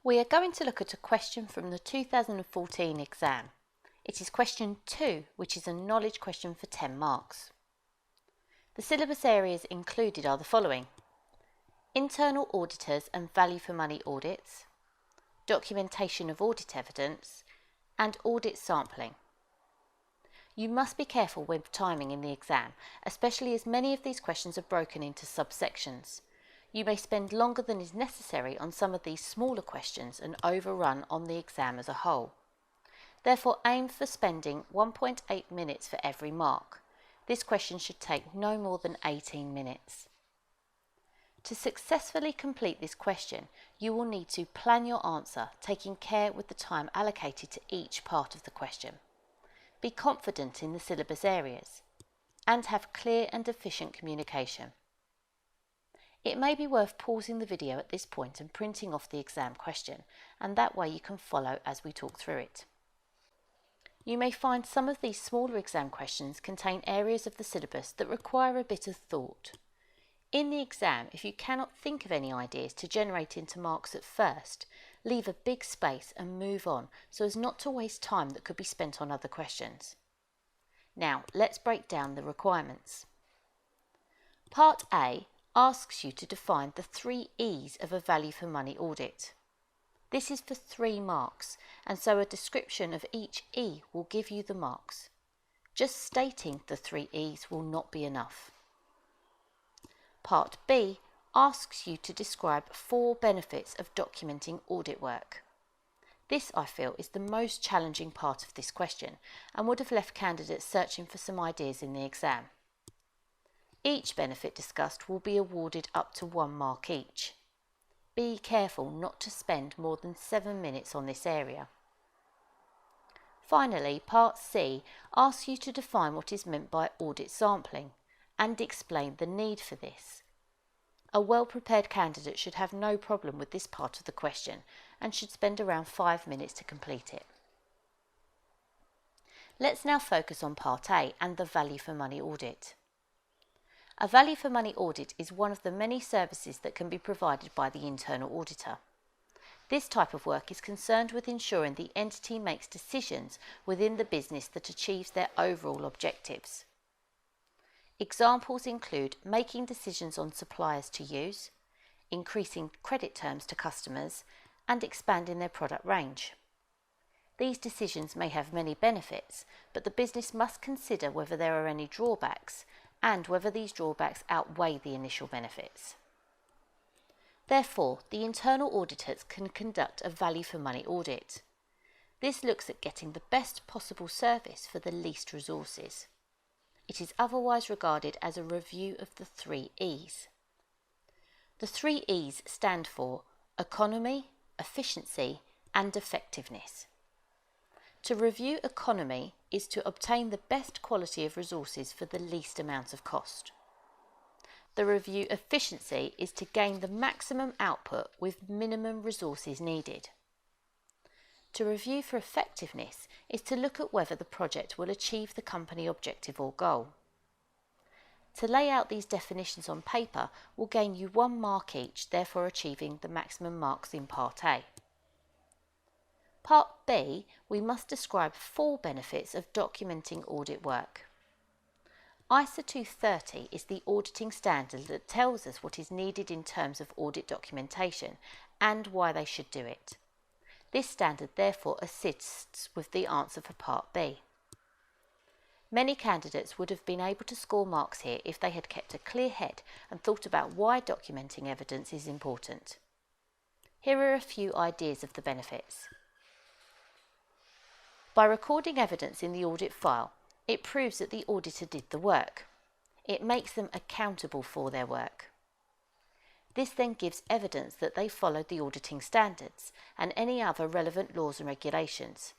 We are going to look at a question from the 2014 exam. It is question 2, which is a knowledge question for 10 marks. The syllabus areas included are the following: internal auditors and value for money audits, documentation of audit evidence, and audit sampling. You must be careful with timing in the exam, especially as many of these questions are broken into subsections. You may spend longer than is necessary on some of these smaller questions and overrun on the exam as a whole. Therefore, aim for spending 1.8 minutes for every mark. This question should take no more than 18 minutes. To successfully complete this question, you will need to plan your answer, taking care with the time allocated to each part of the question. Be confident in the syllabus areas, and have clear and efficient communication. It may be worth pausing the video at this point and printing off the exam question, and that way you can follow as we talk through it. You may find some of these smaller exam questions contain areas of the syllabus that require a bit of thought. In the exam, if you cannot think of any ideas to generate into marks at first, leave a big space and move on so as not to waste time that could be spent on other questions. Now, let's break down the requirements. Part A asks you to define the 3 E's of a value for money audit. This is for 3 marks, and so a description of each E will give you the marks. Just stating the 3 E's will not be enough. Part B asks you to describe 4 benefits of documenting audit work. This, I feel, is the most challenging part of this question and would have left candidates searching for some ideas in the exam. Each benefit discussed will be awarded up to 1 mark each. Be careful not to spend more than 7 minutes on this area. Finally, Part C asks you to define what is meant by audit sampling and explain the need for this. A well-prepared candidate should have no problem with this part of the question and should spend around 5 minutes to complete it. Let's now focus on Part A and the value for money audit. A value for money audit is one of the many services that can be provided by the internal auditor. This type of work is concerned with ensuring the entity makes decisions within the business that achieves their overall objectives. Examples include making decisions on suppliers to use, increasing credit terms to customers, and expanding their product range. These decisions may have many benefits, but the business must consider whether there are any drawbacks and whether these drawbacks outweigh the initial benefits. Therefore, the internal auditors can conduct a value for money audit. This looks at getting the best possible service for the least resources. It is otherwise regarded as a review of the 3 E's. The 3 E's stand for economy, efficiency, and effectiveness. To review economy is to obtain the best quality of resources for the least amount of cost. The review efficiency is to gain the maximum output with minimum resources needed. To review for effectiveness is to look at whether the project will achieve the company objective or goal. To lay out these definitions on paper will gain you 1 mark each, therefore achieving the maximum marks in Part A. Part B, we must describe 4 benefits of documenting audit work. ISA 230 is the auditing standard that tells us what is needed in terms of audit documentation and why they should do it. This standard therefore assists with the answer for Part B. Many candidates would have been able to score marks here if they had kept a clear head and thought about why documenting evidence is important. Here are a few ideas of the benefits. By recording evidence in the audit file, it proves that the auditor did the work. It makes them accountable for their work. This then gives evidence that they followed the auditing standards and any other relevant laws and regulations.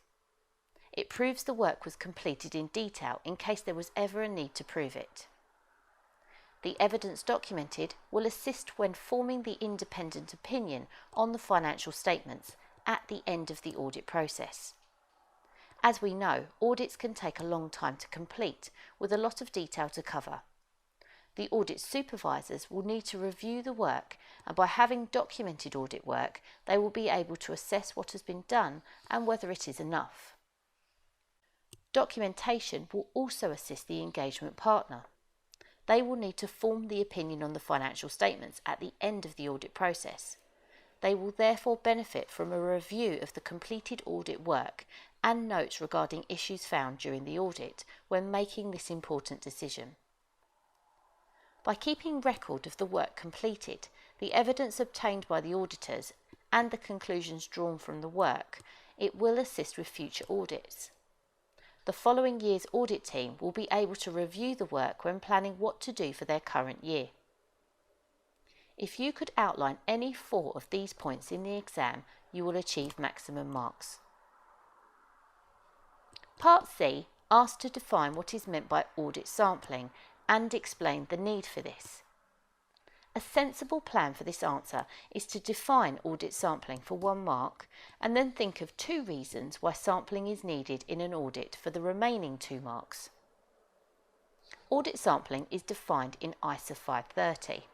It proves the work was completed in detail in case there was ever a need to prove it. The evidence documented will assist when forming the independent opinion on the financial statements at the end of the audit process. As we know, audits can take a long time to complete, with a lot of detail to cover. the audit supervisors will need to review the work, and by having documented audit work, they will be able to assess what has been done and whether it is enough. Documentation will also assist the engagement partner. They will need to form the opinion on the financial statements at the end of the audit process. They will therefore benefit from a review of the completed audit work and notes regarding issues found during the audit when making this important decision. By keeping record of the work completed, the evidence obtained by the auditors, and the conclusions drawn from the work, it will assist with future audits. The following year's audit team will be able to review the work when planning what to do for their current year. If you could outline any 4 of these points in the exam, you will achieve maximum marks. Part C asks to define what is meant by audit sampling and explain the need for this. A sensible plan for this answer is to define audit sampling for 1 mark and then think of 2 reasons why sampling is needed in an audit for the remaining 2 marks. Audit sampling is defined in ICAP 530.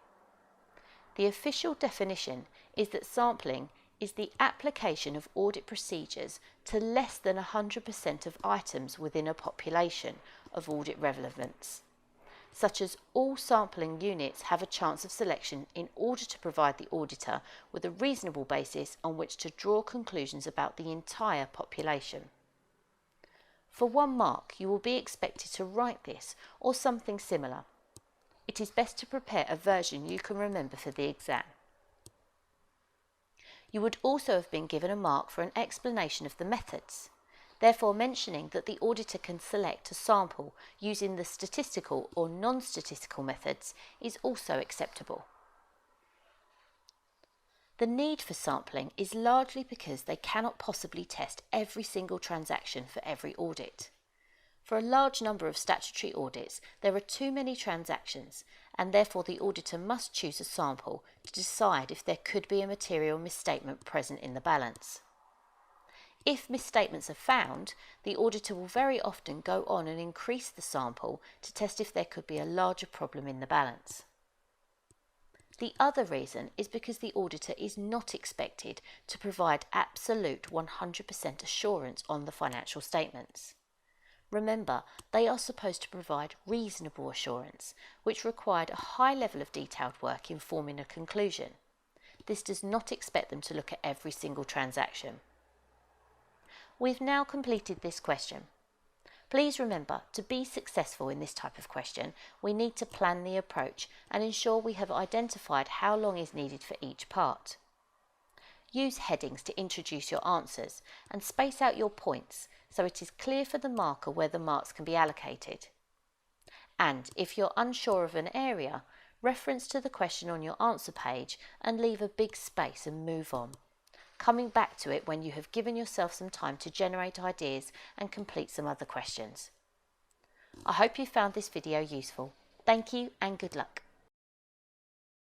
The official definition is that sampling is the application of audit procedures to less than 100% of items within a population of audit relevance, such as all sampling units have a chance of selection in order to provide the auditor with a reasonable basis on which to draw conclusions about the entire population. For 1 mark, you will be expected to write this or something similar. It is best to prepare a version you can remember for the exam. You would also have been given a mark for an explanation of the methods, therefore mentioning that the auditor can select a sample using the statistical or non-statistical methods is also acceptable. The need for sampling is largely because they cannot possibly test every single transaction for every audit. For a large number of statutory audits, there are too many transactions, and therefore the auditor must choose a sample to decide if there could be a material misstatement present in the balance. If misstatements are found, the auditor will very often go on and increase the sample to test if there could be a larger problem in the balance. The other reason is because the auditor is not expected to provide absolute 100% assurance on the financial statements. Remember, they are supposed to provide reasonable assurance, which required a high level of detailed work in forming a conclusion. This does not expect them to look at every single transaction. We've now completed this question. Please remember, to be successful in this type of question, we need to plan the approach and ensure we have identified how long is needed for each part. Use headings to introduce your answers and space out your points so it is clear for the marker where the marks can be allocated. And if you're unsure of an area, reference to the question on your answer page and leave a big space and move on, coming back to it when you have given yourself some time to generate ideas and complete some other questions. I hope you found this video useful. Thank you and good luck.